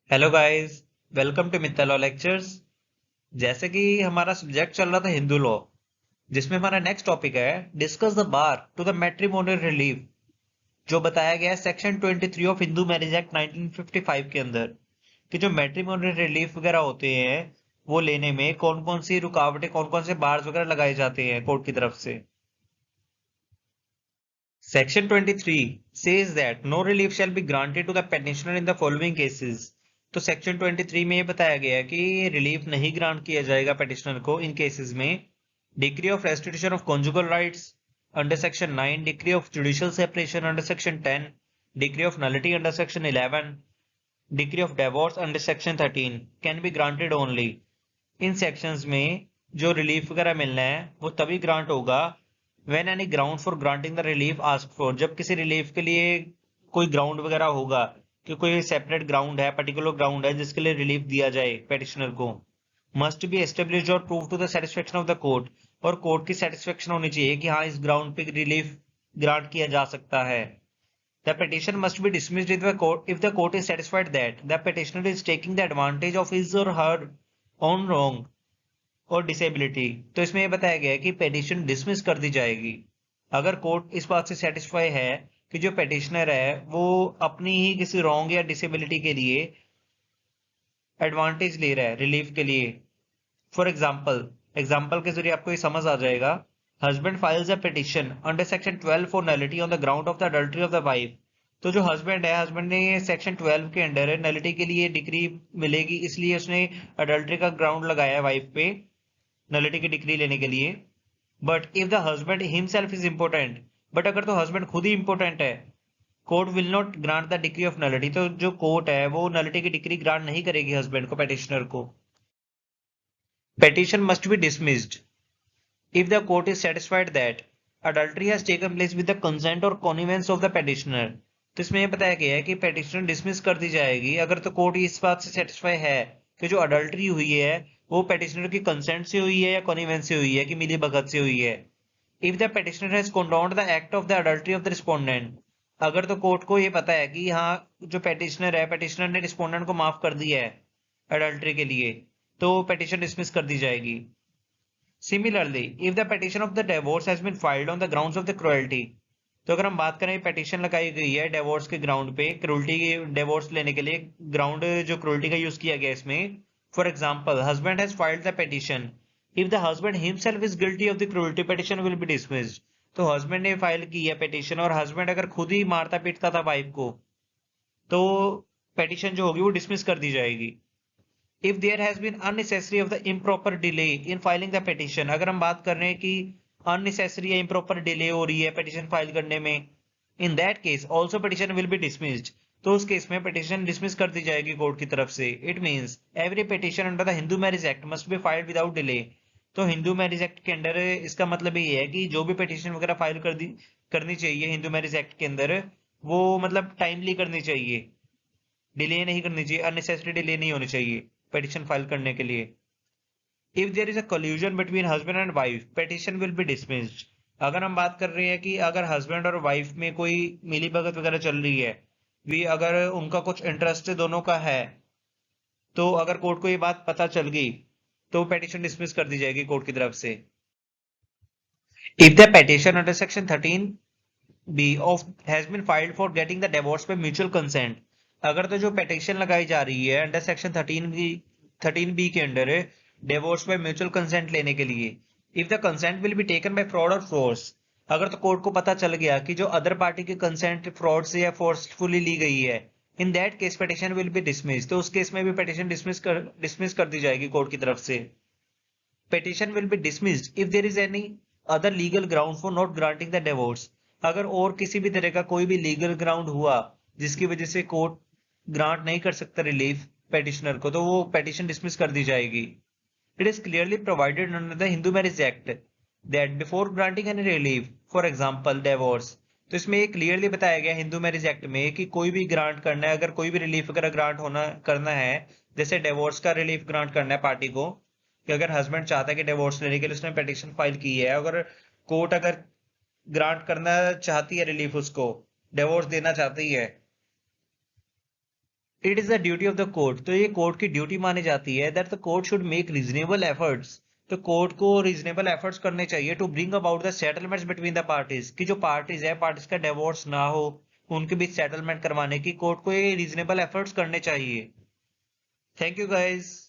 Hello guys. Welcome to Mittal law lectures. जैसे कि हमारा सब्जेक्ट चल रहा था हिंदू लॉ, जिसमें हमारा नेक्स्ट टॉपिक है discuss the bar to the matrimonial relief, जो बताया गया है section 23 of Hindu marriage act 1955 के अंदर कि जो मैट्रिमोनियल रिलीफ वगैरह होते हैं वो लेने में कौन कौन सी रुकावटें, कौन कौन से बार्स वगैरह लगाए जाते हैं कोर्ट की तरफ से। Section 23 says that no relief shall be granted to the petitioner in the following cases। तो सेक्शन 23 में ये बताया गया है कि रिलीफ नहीं ग्रांट किया जाएगा पेटिशनर को इन केसेस में decree of restitution of conjugal rights under section 9, decree of judicial separation under section 10, decree of nullity under section 11, decree of divorce under section 13 can be granted only. In sections में जो relief वगैरह मिलना है वो तभी grant होगा when any ground for granting the relief ask for, जब किसी रिलीफ के लिए कोई ग्राउंड वगैरह होगा कि कोई सेपरेट ग्राउंड है, पर्टिकुलर ग्राउंड है जिसके लिए रिलीफ दिया जाए पेटिशनर को, मस्ट बी एस्टेब्लिश्ड और prove to the satisfaction of the court, और कोर्ट की सेटिस्फेक्शन होनी चाहिए कि हाँ इस ग्राउंड पे रिलीफ ग्रांट किया जा सकता है। The petition must be dismissed if the court is satisfied that the petitioner is taking the advantage of his or her own wrong और डिसेबिलिटी। तो इसमें यह बताया गया है कि पेटिशन डिसमिस कर दी जाएगी अगर कोर्ट इस बात से सेटिस्फाई है कि जो पेटिशनर है वो अपनी ही किसी रॉन्ग या डिसेबिलिटी के लिए एडवांटेज ले रहा है रिलीफ के लिए। फॉर एग्जाम्पल के जरिए आपको ये समझ आ जाएगा। Husband files a petition under section 12 for nullity on the ground of the adultery of the wife. तो जो हस्बैंड है, हस्बैंड ने सेक्शन 12 के अंडर नलिटी के लिए डिग्री मिलेगी इसलिए उसने अडल्ट्री का ग्राउंड लगाया है वाइफ पे नलिटी की डिग्री लेने के लिए। But if the husband himself is important, but अगर तो हस्बैंड खुद ही इंपोर्टेंट है, court will not grant the degree of nullity. तो जो कोर्ट है वो नलिटी की डिग्री ग्रांट नहीं करेगी हस्बैंड को, पेटिशनर को। Petition must be dismissed if the court is satisfied that adultery has taken place with the consent or connivance of the petitioner। तो इसमें यह बताया गया है कि पेटिशनर डिसमिस कर दी जाएगी अगर तो कोर्ट इस बात से सेटिस्फाई है कि जो अडल्ट्री हुई है वो पेटिशनर की कंसेंट से हुई है या कॉनिवेंस से हुई है, कि मिली भगत से हुई है। If the petitioner has condoned the act of the adultery of the respondent, अगर तो कोर्ट को ये पता है कि हाँ जो पेटिशनर है, पेटिशनर ने रिस्पोंडेंट को माफ कर दिया है अडल्ट्री के लिए, तो पेटिशन डिसमिस कर दी जाएगी। Similarly, if the petition of the divorce has been filed on the grounds of the cruelty, तो अगर हम बात करें पेटिशन लगाई गई है डिवोर्स के ग्राउंड पे, क्रूल्टी की डिवोर्स लेने के लिए ग्राउंड जो क्रूल्टी का यूज किया गया इसमें। For example, husband has filed the petition, if the husband himself is guilty of the cruelty petition will be dismissed. तो हस्बैंड ने फाइल की है पेटिशन और हस्बैंड अगर खुद ही मारता पीटता था वाइफ को, तो पेटिशन जो होगी वो डिसमिस कर दी जाएगी। if there has been unnecessary of the improper delay in filing the petition, अगर हम बात कर रहे हैं कि unnecessary या improper delay हो रही है petition फाइल करने में, in that case also petition will be dismissed। तो उस केस में petition dismiss कर दी जाएगी कोर्ट की तरफ से। it means every petition under the Hindu Marriage Act must be filed without delay। तो हिंदू मैरिज एक्ट के अंदर इसका मतलब ये है कि जो भी पिटिशन वगैरह फाइल करनी चाहिए हिंदू मैरिज एक्ट के अंदर, वो मतलब टाइमली करनी चाहिए, डिले नहीं करनी चाहिए, अननेसेसरी डिले नहीं होनी चाहिए पिटिशन फाइल करने के लिए। If there is a collusion between husband and wife petition will be dismissed. अगर हम बात कर रहे हैं कि अगर हस्बैंड और वाइफ में कोई मिली भगत वगैरह चल रही है, भी अगर उनका कुछ इंटरेस्ट दोनों का है, तो अगर कोर्ट को ये बात पता चल गई तो पेटिशन डिसमिस कर दी जाएगी कोर्ट की तरफ से। If the petition under section 13 B of has been filed for getting the divorce by mutual consent, अगर तो जो पेटिशन लगाई जा रही है अंडर सेक्शन 13 बी के under divorce by mutual consent लेने के लिए, if the consent will be taken by fraud और फोर्स, अगर तो कोर्ट को पता चल गया कि जो अदर पार्टी की कंसेंट फ्रॉड से या फोर्सफुली ली गई है, in that case petition will B dismiss. तो उस केस में भी पेटिशन डिसमिस कर दी जाएगी कोर्ट की तरफ से। Petition will be dismissed if there is any other legal ground for not granting the divorce, अगर और किसी भी तरह का कोई भी लीगल ग्राउंड हुआ जिसकी वजह से कोर्ट ग्रांट नहीं कर सकता रिलीफ पेटिशनर को, तो वो पेटिशन डिसमिस कर दी जाएगी। It is clearly provided under the Hindu marriage act that before granting any relief, for example divorce, तो इसमें ये क्लियरली बताया गया हिंदू मैरिज एक्ट में कि कोई भी ग्रांट करना है, अगर कोई भी रिलीफ वगैरह ग्रांट होना करना है, जैसे डिवोर्स का रिलीफ ग्रांट करना है पार्टी को, कि अगर हस्बैंड चाहता है कि डिवोर्स लेने के लिए उसने पिटीशन फाइल की है, अगर कोर्ट अगर ग्रांट करना चाहती है रिलीफ, उसको डिवोर्स देना चाहती है, it is the duty of the court, तो ये कोर्ट की ड्यूटी मानी जाती है that the court should make reasonable efforts, तो कोर्ट को रीजनेबल एफर्ट्स करने चाहिए to bring about the settlements between the parties, कि जो पार्टीज है पार्टीज का डिवोर्स ना हो, उनके बीच सेटलमेंट करवाने की कोर्ट को ये रीजनेबल एफर्ट्स करने चाहिए। Thank you guys.